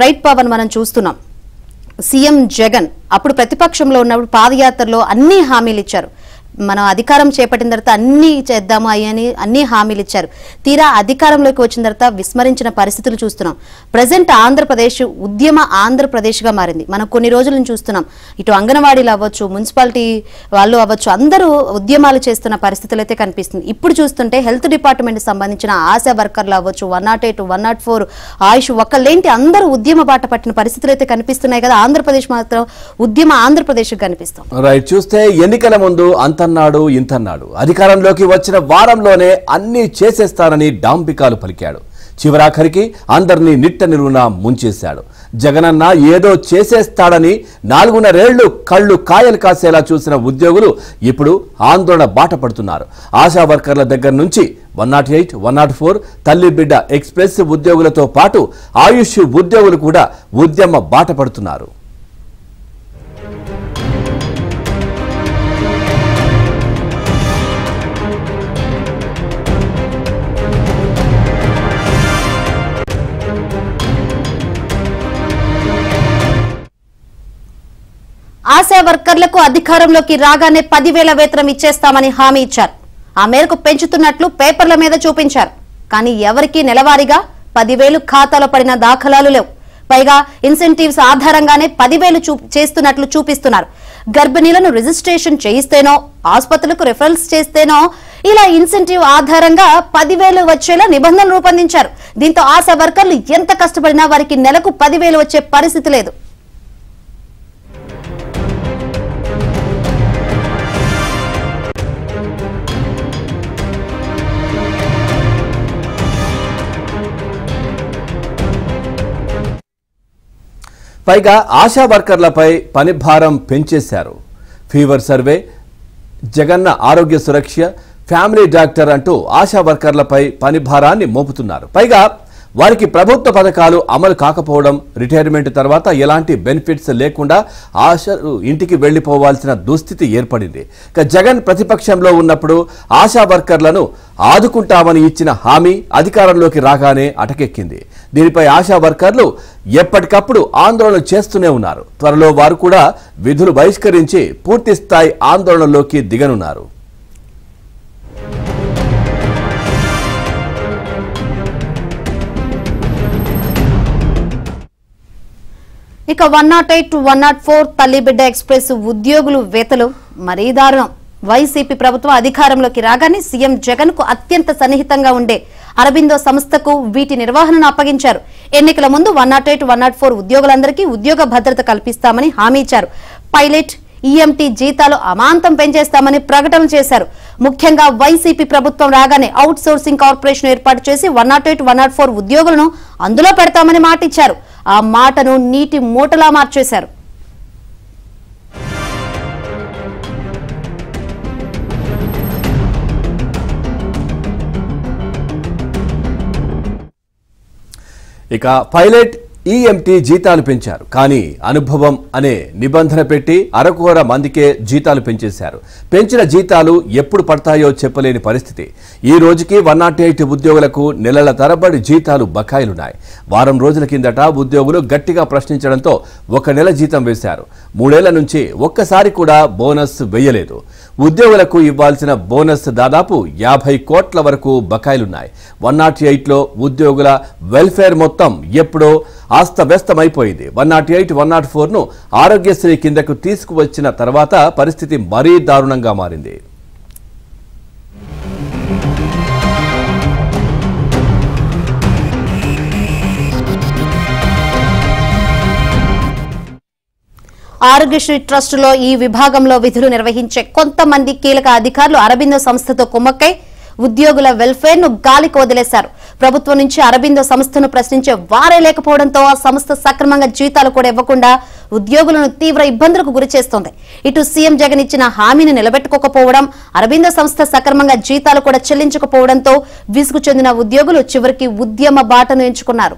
Right Pawan మనం చూస్తున్నాం. CM Jagan అప్పుడు ప్రతిపక్షంలో ఉన్నప్పుడు పాదయాత్రలో అన్ని హామీలు ఇచ్చారు. మనం అధికారం చేపట్టిన తర్వాత అన్ని చేద్దాము అని అన్ని హామీలు ఇచ్చారు. తీరా అధికారంలోకి వచ్చిన తర్వాత విస్మరించిన పరిస్థితులు చూస్తున్నాం. ప్రజెంట్ ఆంధ్రప్రదేశ్ ఉద్యమ ఆంధ్రప్రదేశ్గా మారింది. మనం కొన్ని రోజుల నుంచి చూస్తున్నాం. ఇటు అంగన్వాడీలు అవ్వచ్చు, మున్సిపాలిటీ వాళ్ళు అవ్వచ్చు, అందరూ ఉద్యమాలు చేస్తున్న పరిస్థితులు అయితే కనిపిస్తుంది. ఇప్పుడు చూస్తుంటే హెల్త్ డిపార్ట్మెంట్ సంబంధించిన ఆశా వర్కర్లు అవ్వచ్చు, 108, 104, ఆయుష్ ఒక్కళ్ళేంటి అందరూ ఉద్యమ బాట పట్టిన పరిస్థితులు అయితే కనిపిస్తున్నాయి కదా. ఆంధ్రప్రదేశ్ మాత్రం ఉద్యమ ఆంధ్రప్రదేశ్ కనిపిస్తాం. రైట్, చూస్తే ఎన్నికల ముందు అంతన్నాడు ఇంతన్నాడు, అధికారంలోకి వచ్చిన వారంలోనే అన్ని చేసేస్తానని డాంబికాలు పలికాడు. చివరాఖరికి అందరినీ నిట్ట నిలువున ముంచేశాడు. జగనన్న ఏదో చేసేస్తాడని 4.5 ఏళ్లు కళ్ళు కాయలు కాసేలా చూసిన ఉద్యోగులు ఇప్పుడు ఆందోళన బాట పడుతున్నారు. ఆశా వర్కర్ల దగ్గర నుంచి 108, 104 తల్లి బిడ్డ ఎక్స్ప్రెస్ ఉద్యోగులతో పాటు ఆయుష్ ఉద్యోగులు కూడా ఉద్యమ బాట పడుతున్నారు. ఆశా వర్కర్లకు అధికారంలోకి రాగానే 10,000 వేతనం ఇచ్చేస్తామని హామీ ఇచ్చారు. ఆ మేరకు పెంచుతున్నట్లు పేపర్ల మీద చూపించారు. కానీ ఎవరికీ నెలవారీగా 10,000 ఖాతాలో పడిన దాఖలాలు లేవు. పైగా ఇన్సెంటివ్స్ ఆధారంగానే 10,000 చేస్తున్నట్లు చూపిస్తున్నారు. గర్భిణీలను రిజిస్ట్రేషన్ చేయిస్తేనో, ఆసుపత్రులకు రిఫరల్స్ చేస్తేనో ఇలా ఇన్సెంటివ్ ఆధారంగా 10,000 వచ్చేలా నిబంధనలు రూపొందించారు. దీంతో ఆశా వర్కర్లు ఎంత కష్టపడినా వారికి నెలకు 10,000 వచ్చే పరిస్థితి లేదు. పైగా ఆశా వర్కర్లపై పని భారం పెంచేశారు. ఫీవర్ సర్వే, జగన్న ఆరోగ్య సురక్ష, ఫ్యామిలీ డాక్టర్ అంటూ ఆశా వర్కర్లపై పని భారాన్ని మోపుతున్నారు. పైగా వారికి ప్రభుత్వ పథకాలు అమలు కాకపోవడం, రిటైర్మెంట్ తర్వాత ఎలాంటి బెనిఫిట్స్ లేకుండా ఆశలు ఇంటికి వెళ్లిపోవాల్సిన దుస్థితి ఏర్పడింది. జగన్ ప్రతిపక్షంలో ఉన్నప్పుడు ఆశా వర్కర్లను ఆదుకుంటామని ఇచ్చిన హామీ అధికారంలోకి రాగానే అటకెక్కింది. దీనిపై ఆశా వర్కర్లు ఎప్పటికప్పుడు ఆందోళన చేస్తూనే ఉన్నారు. త్వరలో వారు కూడా విధులు బహిష్కరించి పూర్తి స్థాయి ఆందోళనలోకి దిగనున్నారు. ఇక 108, 104 తల్లి బిడ్డ ఎక్స్ప్రెస్ ఉద్యోగులు వేతలు మరీ దారుణం. వైసీపీ ప్రభుత్వం అధికారంలోకి రాగానే సీఎం జగన్ కు అత్యంత సన్నిహితంగా ఉండే అరబిందో సంస్థకు వీటి నిర్వహణను అప్పగించారు. ఎన్నికల ముందు 108, 104 ఉద్యోగులందరికీ ఉద్యోగ భద్రత కల్పిస్తామని హామీ ఇచ్చారు. పైలట్, ఈఎంటీ జీతాలు అమాంతం పెంచేస్తామని ప్రకటనలు చేశారు. ముఖ్యంగా వైసీపీ ప్రభుత్వం రాగానే అవుట్ సోర్సింగ్ కార్పొరేషన్ ఏర్పాటు చేసి 108, 104 ఉద్యోగులను అందులో పెడతామని మాటిచ్చారు. ఆ మాటను నీటి మూటలా మార్చేశారు. ఇక పైలట్, ఈఎంటీ జీతాలు పెంచారు. కానీ అనుభవం అనే నిబంధన పెట్టి అరకొర మందికే జీతాలు పెంచేశారు. పెంచిన జీతాలు ఎప్పుడు పడతాయో చెప్పలేని పరిస్థితి. ఈ రోజుకి 108 ఉద్యోగులకు నెలల తరబడి జీతాలు బకాయిలున్నాయి. వారం రోజుల కిందట ఉద్యోగులు గట్టిగా ప్రశ్నించడంతో 1 నెల జీతం వేశారు. 3 ఏళ్ల నుంచి ఒక్కసారి కూడా బోనస్ వేయలేదు. ఉద్యోగులకు ఇవ్వాల్సిన బోనస్ దాదాపు 50 కోట్ల వరకు బకాయిలున్నాయి. 108లో ఉద్యోగుల వెల్ఫేర్ మొత్తం ఎప్పుడో అస్తవ్యస్తమైపోయింది. 108, 104ను ఆరోగ్యశ్రీ కిందకు తీసుకువచ్చిన తర్వాత పరిస్థితి మరీ దారుణంగా మారింది. ఆరోగ్యశ్రీ ట్రస్టులో ఈ విభాగంలో విధులు నిర్వహించే కొంతమంది కీలక అధికారులు అరబిందో సంస్థతో కుమ్మక్కై ఉద్యోగుల వెల్ఫేర్ ను గాలికి వదిలేశారు. ప్రభుత్వం నుంచి అరబిందో సంస్థను ప్రశ్నించే వారే లేకపోవడంతో ఆ సంస్థ సక్రమంగా జీతాలు కూడా ఇవ్వకుండా ఉద్యోగులను తీవ్ర ఇబ్బందులకు గురి చేస్తోంది. ఇటు సీఎం జగన్ ఇచ్చిన హామీని నిలబెట్టుకోకపోవడం, అరబిందో సంస్థ సక్రమంగా జీతాలు కూడా చెల్లించకపోవడంతో విసుగు చెందిన ఉద్యోగులు చివరికి ఉద్యమ బాటను ఎంచుకున్నారు.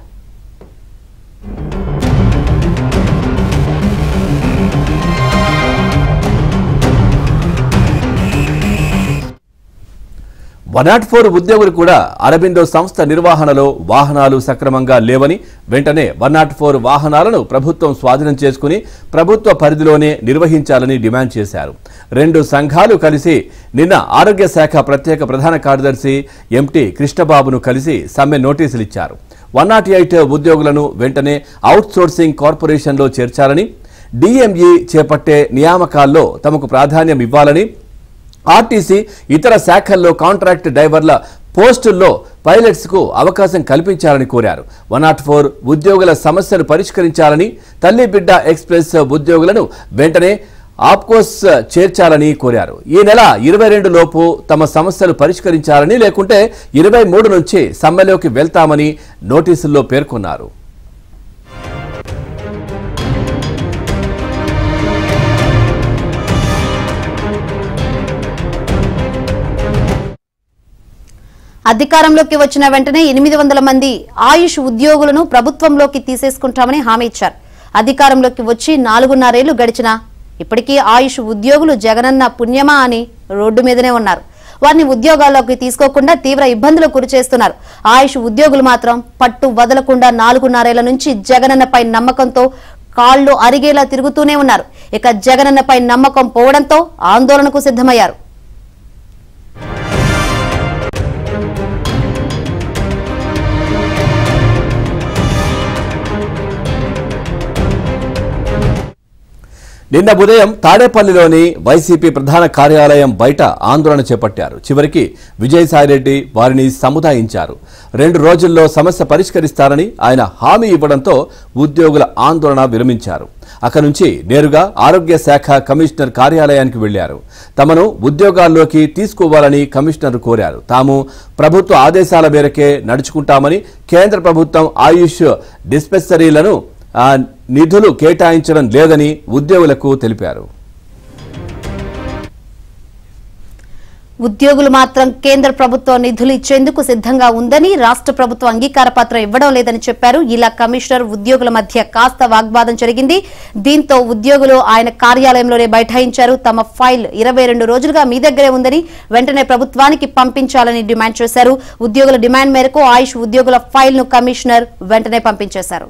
104 ఉద్యోగులు కూడా అరబిందో సంస్థ నిర్వహణలో వాహనాలు సక్రమంగా లేవని వెంటనే 104 వాహనాలను ప్రభుత్వం స్వాధీనం చేసుకుని ప్రభుత్వ పరిధిలోనే నిర్వహించాలని డిమాండ్ చేశారు. 2 సంఘాలు కలిసి నిన్న ఆరోగ్య శాఖ ప్రత్యేక ప్రధాన కార్యదర్శి ఎంటీ కృష్ణబాబును కలిసి సమ్మె నోటీసులు ఇచ్చారు. 108 ఉద్యోగులను వెంటనే అవుట్సోర్సింగ్ కార్పొరేషన్లో చేర్చాలని, డిఎంఈ చేపట్టే నియామకాల్లో తమకు ప్రాధాన్యం ఇవ్వాలని, ఆర్టీసీ ఇతర శాఖల్లో కాంట్రాక్ట్ డ్రైవర్ల పోస్టుల్లో పైలట్స్ కు అవకాశం కల్పించాలని కోరారు. 104 ఉద్యోగుల సమస్యను పరిష్కరించాలని, తల్లి బిడ్డ ఎక్స్ప్రెస్ ఉద్యోగులను వెంటనే ఆప్కోస్ చేర్చాలని కోరారు. ఈ నెల 22 లోపు తమ సమస్యలు పరిష్కరించాలని, లేకుంటే 23 నుంచి సమ్మెలోకి వెళ్తామని నోటీసుల్లో పేర్కొన్నారు. అధికారంలోకి వచ్చిన వెంటనే 800 మంది ఆయుష్ ఉద్యోగులను ప్రభుత్వంలోకి తీసేసుకుంటామని హామీ ఇచ్చారు. అధికారంలోకి వచ్చి 4.5 ఏళ్లు గడిచినా ఇప్పటికీ ఆయుష్ ఉద్యోగులు జగనన్న పుణ్యమా అని రోడ్డు మీదనే ఉన్నారు. వారిని ఉద్యోగాల్లోకి తీసుకోకుండా తీవ్ర ఇబ్బందులకు గురిచేస్తున్నారు. ఆయుష్ ఉద్యోగులు మాత్రం పట్టు వదలకుండా 4.5 ఏళ్ల నుంచి జగనన్నపై నమ్మకంతో కాళ్లు అరిగేలా తిరుగుతూనే ఉన్నారు. ఇక జగనన్నపై నమ్మకం పోవడంతో ఆందోళనకు సిద్ధమయ్యారు. నిన్న ఉదయం తాడేపల్లిలోని వైసీపీ ప్రధాన కార్యాలయం బయట ఆందోళన చేపట్టారు. చివరికి విజయసాయిరెడ్డి వారిని సముదాయించారు. 2 రోజుల్లో సమస్య పరిష్కరిస్తారని ఆయన హామీ ఇవ్వడంతో ఉద్యోగుల ఆందోళన విరమించారు. అక్కడి నుంచి నేరుగా ఆరోగ్య శాఖ కమిషనర్ కార్యాలయానికి వెళ్లారు. తమను ఉద్యోగాల్లోకి తీసుకోవాలని కమిషనర్ కోరారు. తాము ప్రభుత్వ ఆదేశాల మేరకే నడుచుకుంటామని, కేంద్ర ప్రభుత్వం ఆయుష్ డిస్పెన్సరీలను నిధులు కేటాయించడం లేదని ఉద్యోగులకు తెలిపారు. ఉద్యోగులు మాత్రం కేంద్ర ప్రభుత్వం నిధులు ఇచ్చేందుకు సిద్ధంగా ఉందని, రాష్ట్ర ప్రభుత్వం అంగీకార పత్రం ఇవ్వడం లేదని చెప్పారు. ఇలా కమిషనర్ ఉద్యోగుల మధ్య కాస్త వాగ్వాదం జరిగింది. దీంతో ఉద్యోగులు ఆయన కార్యాలయంలోనే బైఠాయించారు. తమ ఫైల్ 22 రోజులుగా మీ దగ్గరే ఉందని వెంటనే ప్రభుత్వానికి పంపించాలని డిమాండ్ చేశారు. ఉద్యోగుల డిమాండ్ మేరకు ఆయుష్ ఉద్యోగుల ఫైల్ ను కమిషనర్ వెంటనే పంపించేశారు.